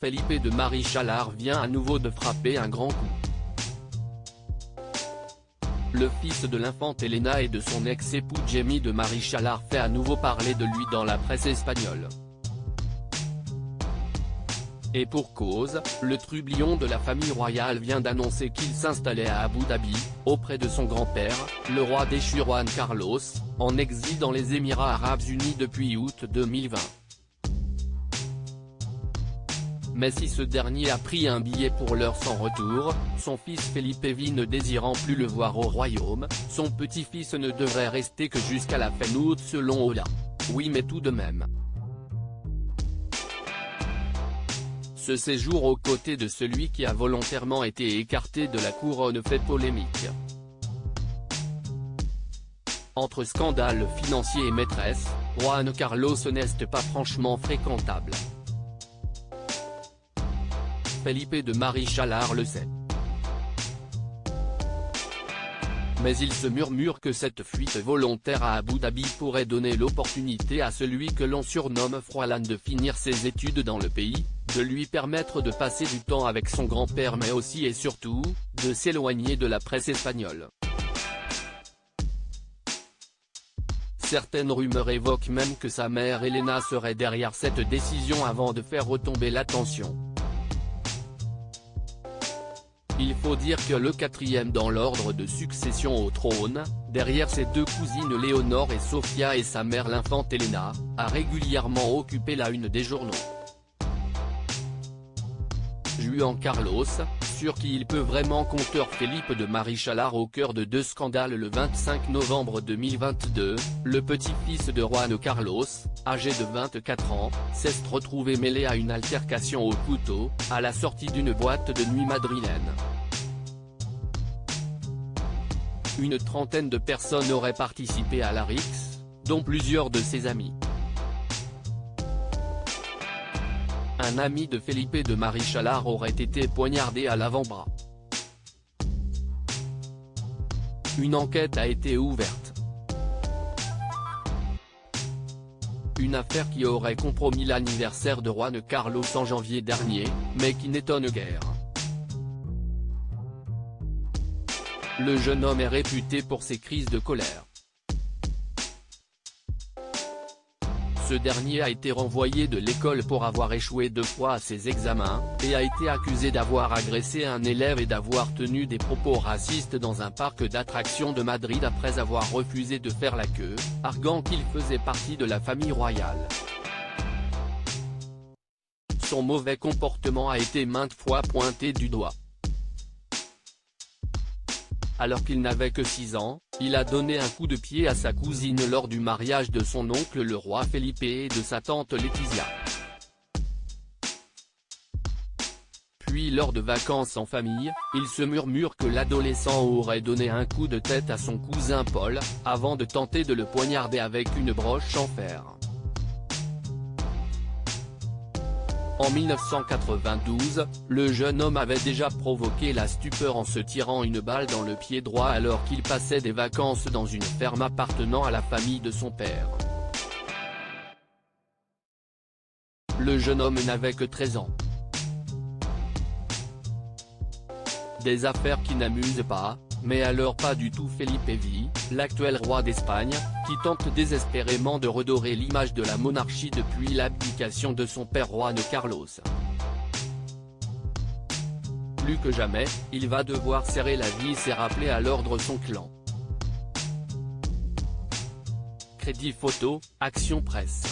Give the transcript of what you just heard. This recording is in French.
Felipe de Marichalar vient à nouveau de frapper un grand coup. Le fils de l'infante Elena et de son ex-époux Jaime de Marichalar fait à nouveau parler de lui dans la presse espagnole. Et pour cause, le trublion de la famille royale vient d'annoncer qu'il s'installait à Abu Dhabi, auprès de son grand-père, le roi déchu Juan Carlos, en exil dans les Émirats arabes unis depuis août 2020. Mais si ce dernier a pris un billet pour l'heure sans retour, son fils Felipe V ne désirant plus le voir au royaume, son petit-fils ne devrait rester que jusqu'à la fin août selon Ola. Oui mais tout de même. Ce séjour aux côtés de celui qui a volontairement été écarté de la couronne fait polémique. Entre scandale financier et maîtresse, Juan Carlos n'est pas franchement fréquentable. Felipe de Marichalar le sait. Mais il se murmure que cette fuite volontaire à Abu Dhabi pourrait donner l'opportunité à celui que l'on surnomme Froilán de finir ses études dans le pays, de lui permettre de passer du temps avec son grand-père mais aussi et surtout, de s'éloigner de la presse espagnole. Certaines rumeurs évoquent même que sa mère Elena serait derrière cette décision avant de faire retomber la tension. Il faut dire que le quatrième dans l'ordre de succession au trône, derrière ses deux cousines Léonore et Sofia et sa mère l'infante Elena, a régulièrement occupé la une des journaux. Juan Carlos, sur qui il peut vraiment compter Felipe de Marichalar au cœur de deux scandales le 25 novembre 2022, le petit-fils de Juan Carlos, âgé de 24 ans, s'est retrouvé mêlé à une altercation au couteau, à la sortie d'une boîte de nuit madrilène. Une trentaine de personnes auraient participé à la rixe, dont plusieurs de ses amis. Un ami de Felipe de Marichalar aurait été poignardé à l'avant-bras. Une enquête a été ouverte. Une affaire qui aurait compromis l'anniversaire de Juan Carlos en janvier dernier, mais qui n'étonne guère. Le jeune homme est réputé pour ses crises de colère. Ce dernier a été renvoyé de l'école pour avoir échoué 2 fois à ses examens, et a été accusé d'avoir agressé un élève et d'avoir tenu des propos racistes dans un parc d'attractions de Madrid après avoir refusé de faire la queue, arguant qu'il faisait partie de la famille royale. Son mauvais comportement a été maintes fois pointé du doigt. Alors qu'il n'avait que 6 ans, il a donné un coup de pied à sa cousine lors du mariage de son oncle le roi Felipe et de sa tante Letizia. Puis lors de vacances en famille, il se murmure que l'adolescent aurait donné un coup de tête à son cousin Paul, avant de tenter de le poignarder avec une broche en fer. En 1992, le jeune homme avait déjà provoqué la stupeur en se tirant une balle dans le pied droit alors qu'il passait des vacances dans une ferme appartenant à la famille de son père. Le jeune homme n'avait que 13 ans. Des affaires qui n'amusent pas, mais alors pas du tout Felipe V, l'actuel roi d'Espagne, qui tente désespérément de redorer l'image de la monarchie depuis l'abdication de son père Juan Carlos. Plus que jamais, il va devoir serrer la vis et rappeler à l'ordre son clan. Crédit photo, Action Presse.